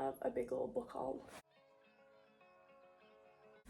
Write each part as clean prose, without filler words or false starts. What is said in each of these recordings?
have a big old book haul.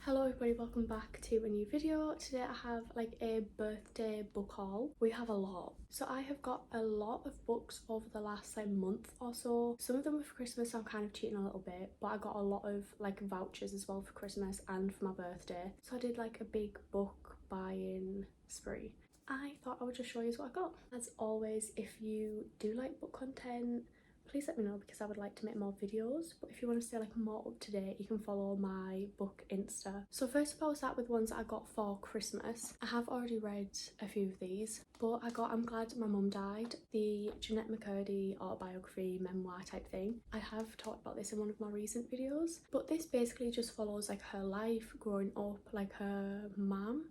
Hello everybody, welcome back to a new video. Today I have like a birthday book haul. We have a lot. So I have got a lot of books over the last like month or so. Some of them were for Christmas, so I'm kind of cheating a little bit, but I got a lot of like vouchers as well for Christmas and for my birthday. So I did like a big book buying spree. I thought I would just show you what I got. As always, if you do like book content, please let me know because I would like to make more videos. But if you want to stay like more up to date, you can follow my book Insta. So first of all, I'll start with ones that I got for Christmas. I have already read a few of these, but I got I'm Glad My Mum Died, the Jeanette McCurdy autobiography memoir type thing. I have talked about this in one of my recent videos, but this basically just follows like her life growing up, like her mum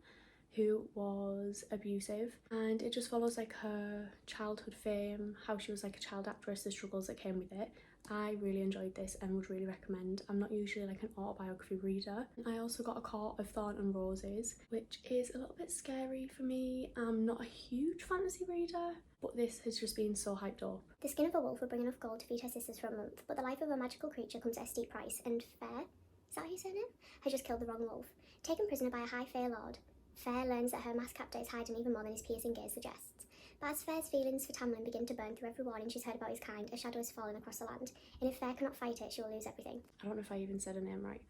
who was abusive, and it just follows like her childhood fame, how she was like a child actress, the struggles that came with it. I really enjoyed this and would really recommend. I'm not usually like an autobiography reader. I also got A Court of Thorn and Roses, which is a little bit scary for me. I'm not a huge fantasy reader, but this has just been so hyped up. The skin of a wolf would bring enough gold to feed her sisters for a month, but the life of a magical creature comes at a steep price, and Fair, is that how you say it? Has just killed the wrong wolf. Taken prisoner by a high Fae lord, Fair learns that her masked captor is hiding even more than his piercing gaze suggests. But as Fair's feelings for Tamlin begin to burn through every warning she's heard about his kind, a shadow is falling across the land, and if Fair cannot fight it, she will lose everything. I don't know if I even said her name right,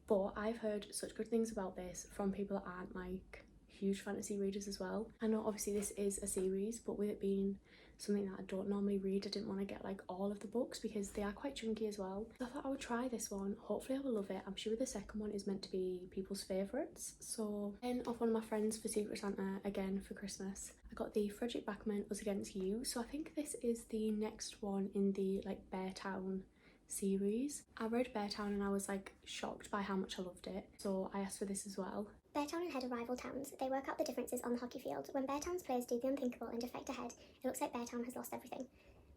but I've heard such good things about this from people that aren't like huge fantasy readers as well. I know obviously this is a series, but with it being something that I don't normally read, I didn't want to get like all of the books because they are quite chunky as well. So I thought I would try this one. Hopefully I will love it. I'm sure the second one is meant to be people's favourites. So then off one of my friends for Secret Santa again for Christmas, I got the Frederick Backman Us Against You. So I think this is the next one in the like Beartown series. I read Beartown and I was like shocked by how much I loved it, so I asked for this as well. Beartown and Head are rival towns. They work out the differences on the hockey field. When Beartown's players do the unthinkable and defect ahead, it looks like Beartown has lost everything.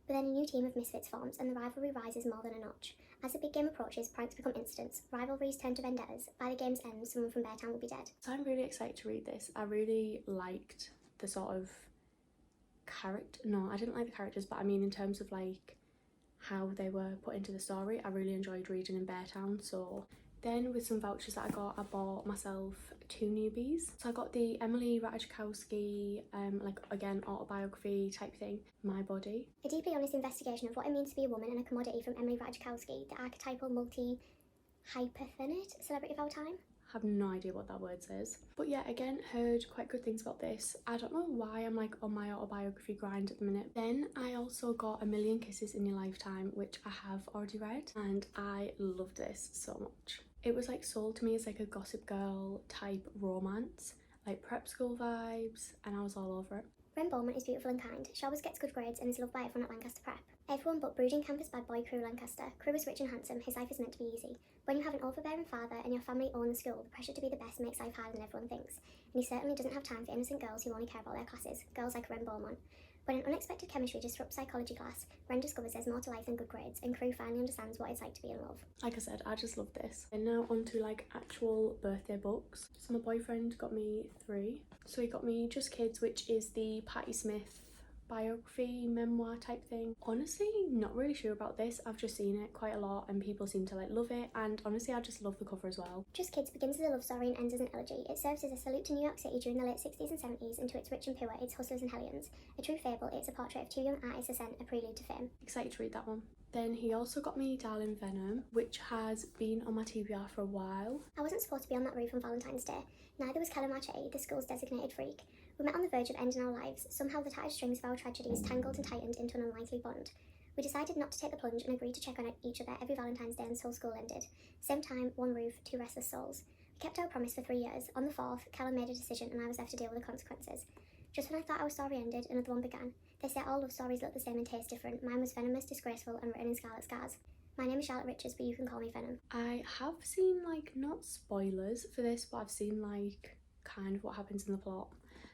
But then a new team of misfits forms and the rivalry rises more than a notch. As the big game approaches, pranks become incidents, rivalries turn to vendettas. By the game's end, someone from Beartown will be dead. So I'm really excited to read this. I really liked the sort of I didn't like the characters, but I mean in terms of like how they were put into the story, I really enjoyed reading in Beartown. So then with some vouchers that I bought myself 2 newbies. So I got the Emily Ratajkowski like again autobiography type thing, My Body. A deeply honest investigation of what it means to be a woman and a commodity from Emily Ratajkowski, the archetypal multi-hyperfinite celebrity of our time. Have no idea what that word says, but yeah, again heard quite good things about this. I don't know why I'm like on my autobiography grind at the minute. Then I also got A Million Kisses in Your Lifetime, which I have already read, and I loved this so much. It was like sold to me as like a Gossip Girl type romance, like prep school vibes, and I was all over it. Ren Beaumont is beautiful and kind. She always gets good grades and is loved by everyone at Lancaster Prep. Everyone but brooding campus bad boy Crew Lancaster. Crew is rich and handsome, his life is meant to be easy. When you have an overbearing father and your family own the school, the pressure to be the best makes life harder than everyone thinks. And he certainly doesn't have time for innocent girls who only care about their classes, girls like Ren Beaumont. When an unexpected chemistry disrupts psychology class, Ren discovers there's more to life than good grades, and Crew finally understands what it's like to be in love. Like I said, I just love this. And now on to like actual birthday books. So my boyfriend got me 3. So he got me Just Kids, which is the Patti Smith biography memoir type thing. Honestly, not really sure about this. I've just seen it quite a lot and people seem to like love it, and honestly I just love the cover as well. Just Kids begins as a love story and ends as an elegy. It serves as a salute to New York City during the late 60s and 70s and to its rich and poor, its hustlers and hellions. A true fable, it's a portrait of 2 young artists' ascent, a prelude to fame. Excited to read that one. Then he also got me Darling Venom, which has been on my TBR for a while. I wasn't supposed to be on that roof on Valentine's Day. Neither was Keller Marche, the school's designated freak. We met on the verge of ending our lives. Somehow the tattered strings of our tragedies tangled and tightened into an unlikely bond. We decided not to take the plunge and agreed to check on each other every Valentine's Day until school ended. Same time, one roof, 2 restless souls. We kept our promise for 3 years. On the 4th, Keller made a decision and I was left to deal with the consequences. Just when I thought our story ended, another one began. They say all love stories look the same and taste different. Mine was venomous, disgraceful, and written in scarlet scars. My name is Charlotte Richards, but you can call me Venom. I have seen like, not spoilers for this, but I've seen like kind of what happens in the plot.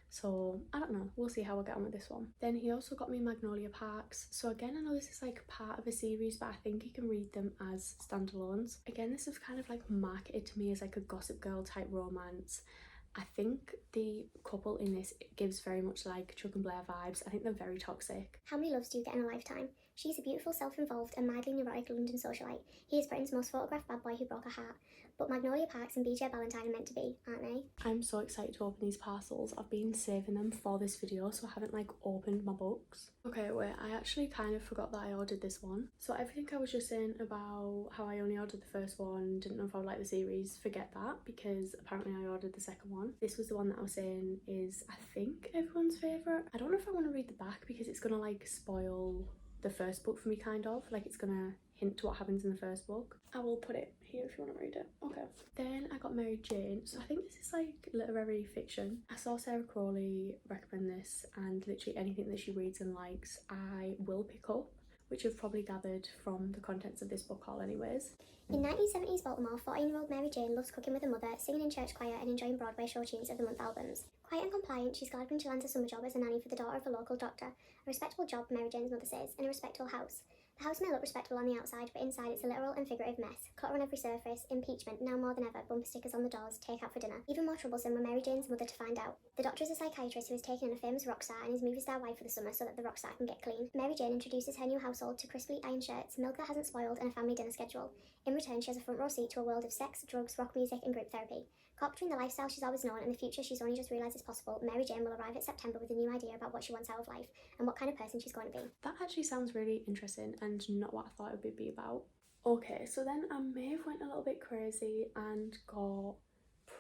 So I don't know, we'll see how I get on with this one. Then he also got me Magnolia Parks. So again, I know this is like part of a series, but I think you can read them as standalones. Again, this is kind of like marketed to me as like a Gossip Girl type romance. I think the couple in this gives very much like Chuck and Blair vibes. I think they're very toxic. How many loves do you get in a lifetime? She's a beautiful, self-involved and mildly neurotic London socialite. He is Britain's most photographed bad boy who broke her heart. But Magnolia Parks and BJ Ballantyne are meant to be, aren't they? I'm so excited to open these parcels. I've been saving them for this video, so I haven't like opened my books. Okay, wait, I actually kind of forgot that I ordered this one. So everything I was just saying about how I only ordered the first one, didn't know if I would like the series, forget that, because apparently I ordered the second one. This was the one that I was saying is, I think, everyone's favourite. I don't know if I want to read the back because it's gonna like spoil the first book for me, kind of. Like it's gonna hint to what happens in the first book. I will put it here if you want to read it. Okay. Then I got Mary Jane. So I think this is like literary fiction. I saw Sarah Crawley recommend this, and literally anything that she reads and likes I will pick up, which you've probably gathered from the contents of this book haul anyways. In 1970s Baltimore, 14-year-old Mary Jane loves cooking with her mother, singing in church choir and enjoying Broadway show tunes of the month albums. Quiet and compliant, she's glad when she lands a summer job as a nanny for the daughter of a local doctor. A respectable job, Mary Jane's mother says, and a respectable house. The house may look respectable on the outside, but inside it's a literal and figurative mess. Clutter on every surface, impeachment, now more than ever, bumper stickers on the doors, take out for dinner. Even more troublesome were Mary Jane's mother to find out. The doctor is a psychiatrist who has taken in a famous rock star and his movie star wife for the summer so that the rock star can get clean. Mary Jane introduces her new household to crisply ironed shirts, milk that hasn't spoiled, and a family dinner schedule. In return, she has a front row seat to a world of sex, drugs, rock music, and group therapy. Caught between the lifestyle she's always known and the future she's only just realised is possible, Mary Jane will arrive at September with a new idea about what she wants out of life and what kind of person she's going to be. That actually sounds really interesting and not what I thought it would be about. Okay, so then I may have went a little bit crazy and got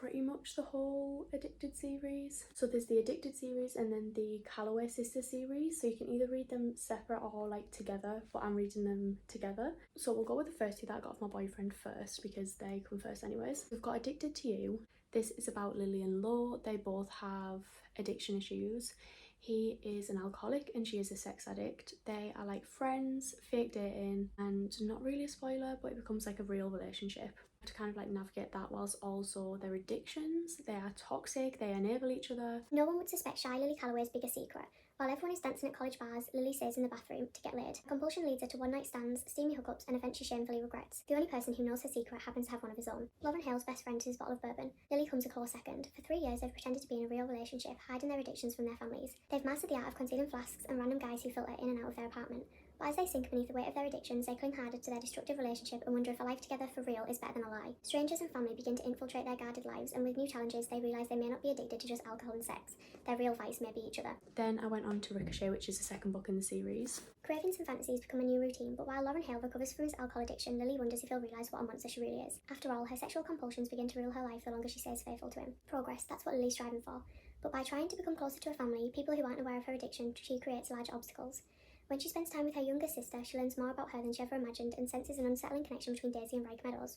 pretty much the whole Addicted series. So there's the Addicted series and then the Calloway Sisters series, so you can either read them separate or like together, but I'm reading them together. So we'll go with the first two that I got off my boyfriend first because they come first anyways. We've got Addicted to You. This is about Lily and Lo. They both have addiction issues. He is an alcoholic and she is a sex addict. They are like friends, fake dating, and not really a spoiler, but it becomes like a real relationship. To kind of like navigate that whilst also their addictions. They are toxic, they enable each other. No one would suspect shy Lily Calloway's biggest secret. While everyone is dancing at college bars, Lily stays in the bathroom to get laid. Compulsion leads her to one-night stands, steamy hookups, and events she shamefully regrets. The only person who knows her secret happens to have one of his own. Lauren Hale's best friend is his bottle of bourbon. Lily comes a close second. For 3 years, they've pretended to be in a real relationship, hiding their addictions from their families. They've mastered the art of concealing flasks and random guys who filter in and out of their apartment. But as they sink beneath the weight of their addictions, they cling harder to their destructive relationship and wonder if a life together for real is better than a lie. Strangers and family begin to infiltrate their guarded lives, and with new challenges, they realise they may not be addicted to just alcohol and sex. Their real vice may be each other. Then I went on to Ricochet, which is the second book in the series. Cravings and fantasies become a new routine, but while Lauren Hale recovers from his alcohol addiction, Lily wonders if he'll realise what a monster she really is. After all, her sexual compulsions begin to rule her life the longer she stays faithful to him. Progress, that's what Lily's striving for. But by trying to become closer to her family, people who aren't aware of her addiction, she creates large obstacles. When she spends time with her younger sister, she learns more about her than she ever imagined and senses an unsettling connection between Daisy and Reich Meadows.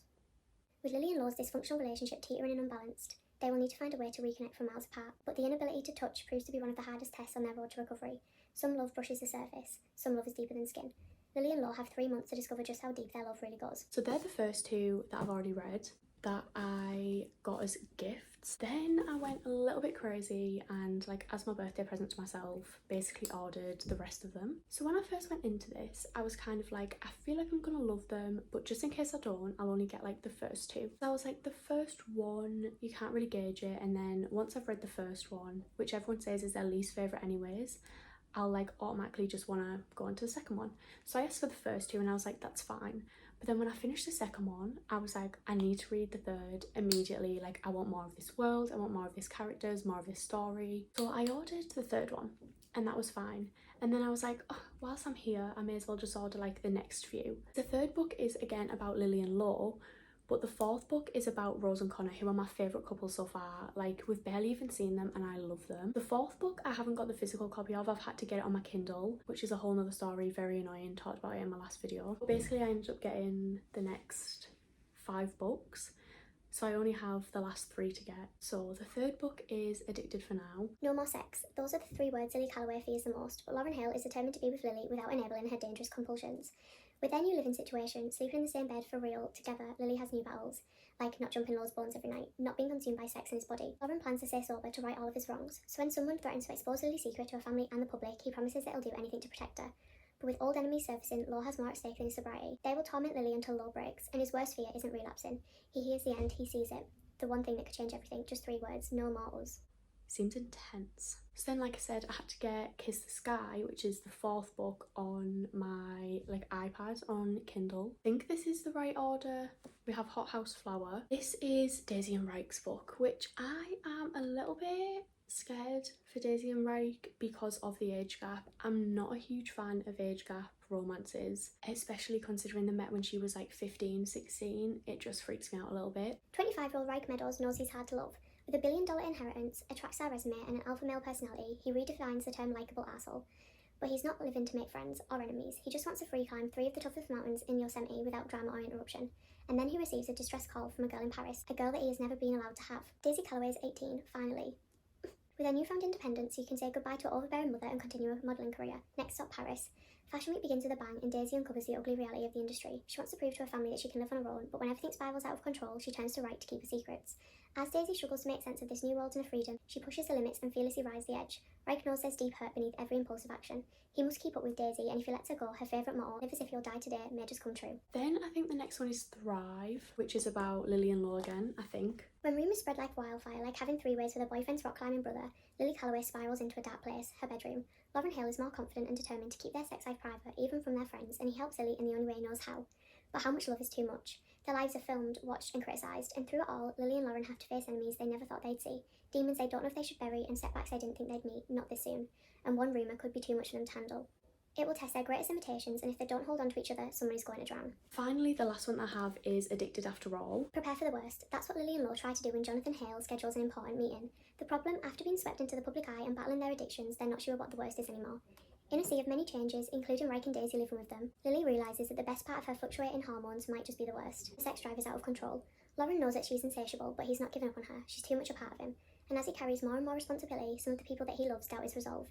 With Lily and Lo's dysfunctional relationship teetering and unbalanced, they will need to find a way to reconnect from miles apart, but the inability to touch proves to be one of the hardest tests on their road to recovery. Some love brushes the surface, some love is deeper than skin. Lily and Lo have 3 months to discover just how deep their love really goes. So they're the first two that I've already read that I got as gifts. Then I went a little bit crazy and like as my birthday present to myself basically ordered the rest of them. So when I first went into this, I was kind of like, I feel like I'm gonna love them, but just in case I don't, I'll only get like the first two. So I was like, the first one you can't really gauge it, and then once I've read the first one, which everyone says is their least favourite anyways, I'll like automatically just want to go on to the second one. So I asked for the first two and I was like, that's fine. But then when I finished the second one, I was like, I need to read the third immediately. Like, I want more of this world, I want more of these characters, more of this story. So I ordered the third one and that was fine. And then I was like, oh, whilst I'm here, I may as well just order like the next few. The third book is again about Lily and Lo, but the fourth book is about Rose and Connor, who are my favourite couple so far. Like, we've barely even seen them and I love them. The fourth book I haven't got the physical copy of. I've had to get it on my Kindle, which is a whole nother story, very annoying, talked about it in my last video. But basically I ended up getting the next 5 books, so I only have the last 3 to get. So the third book is Addicted for Now. No more sex. Those are the 3 words Lily Calloway fears the most, but Lauren Hale is determined to be with Lily without enabling her dangerous compulsions. With their new living situation, sleeping in the same bed for real together, Lily has new battles, like not jumping Lo's bones every night, not being consumed by sex in his body. Lauren plans to stay sober to right all of his wrongs, so when someone threatens to expose Lily's secret to her family and the public, he promises that he'll do anything to protect her. But with old enemies surfacing, Lo has more at stake than his sobriety. They will torment Lily until Lo breaks, and his worst fear isn't relapsing. He hears the end, he sees it. The one thing that could change everything. Just 3 words. No more us. Seems intense. So then, like I said, I had to get Kiss the Sky, which is the 4th book on my iPad on Kindle. I think this is the right order. We have Hot House Flower. This is Daisy and Reich's book, which I am a little bit scared for Daisy and Reich because of the age gap. I'm not a huge fan of age gap romances, especially considering they met when she was like 15, 16. It just freaks me out a little bit. 25-year-old Reich Meadows knows he's hard to love. With a billion-dollar inheritance, a track-star resume and an alpha male personality, he redefines the term likeable arsehole. But he's not living to make friends or enemies. He just wants to free climb 3 of the toughest mountains in Yosemite without drama or interruption. And then he receives a distress call from a girl in Paris, a girl that he has never been allowed to have. Daisy Calloway is 18, finally. With her newfound independence, you can say goodbye to her overbearing mother and continue a modelling career. Next stop, Paris. Fashion Week begins with a bang and Daisy uncovers the ugly reality of the industry. She wants to prove to her family that she can live on her own, but when everything spirals out of control, she turns to Wright to keep her secrets. As Daisy struggles to make sense of this new world and her freedom, she pushes the limits and fearlessly rides the edge. Reich knows there's deep hurt beneath every impulsive action. He must keep up with Daisy, and if he lets her go, her favourite motto, live as if you'll die today, may just come true. Then I think the next one is Thrive, which is about Lily and Logan, I think. When rumours spread like wildfire, like having 3 ways with her boyfriend's rock climbing brother, Lily Calloway spirals into a dark place, her bedroom. Lauren Hale is more confident and determined to keep their sex life private, even from their friends, and he helps Lily in the only way he knows how. But how much love is too much? Their lives are filmed, watched and criticised, and through it all, Lily and Lauren have to face enemies they never thought they'd see, demons they don't know if they should bury, and setbacks they didn't think they'd meet, not this soon, and one rumour could be too much for them to handle. It will test their greatest limitations, and if they don't hold on to each other, someone is going to drown. Finally, the last one I have is Addicted After All. Prepare for the worst. That's what Lily and Lo try to do when Jonathan Hale schedules an important meeting. The problem, after being swept into the public eye and battling their addictions, they're not sure what the worst is anymore. In a sea of many changes, including Reich and Daisy living with them, Lily realises that the best part of her fluctuating hormones might just be the worst. The sex drive is out of control. Lauren knows that she's insatiable, but he's not giving up on her. She's too much a part of him. And as he carries more and more responsibility, some of the people that he loves doubt his resolve.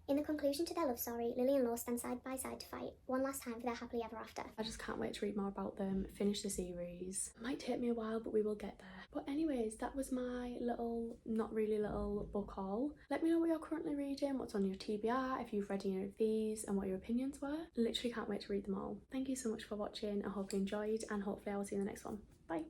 In the conclusion to their love story, Lily and Lo stand side by side to fight, one last time for their happily ever after. I just can't wait to read more about them, finish the series. It might take me a while, but we will get there. But anyways, that was my little, not really little book haul. Let me know what you're currently reading, what's on your TBR, if you've read any of these, and what your opinions were. Literally can't wait to read them all. Thank you so much for watching. I hope you enjoyed, and hopefully I will see you in the next one. Bye.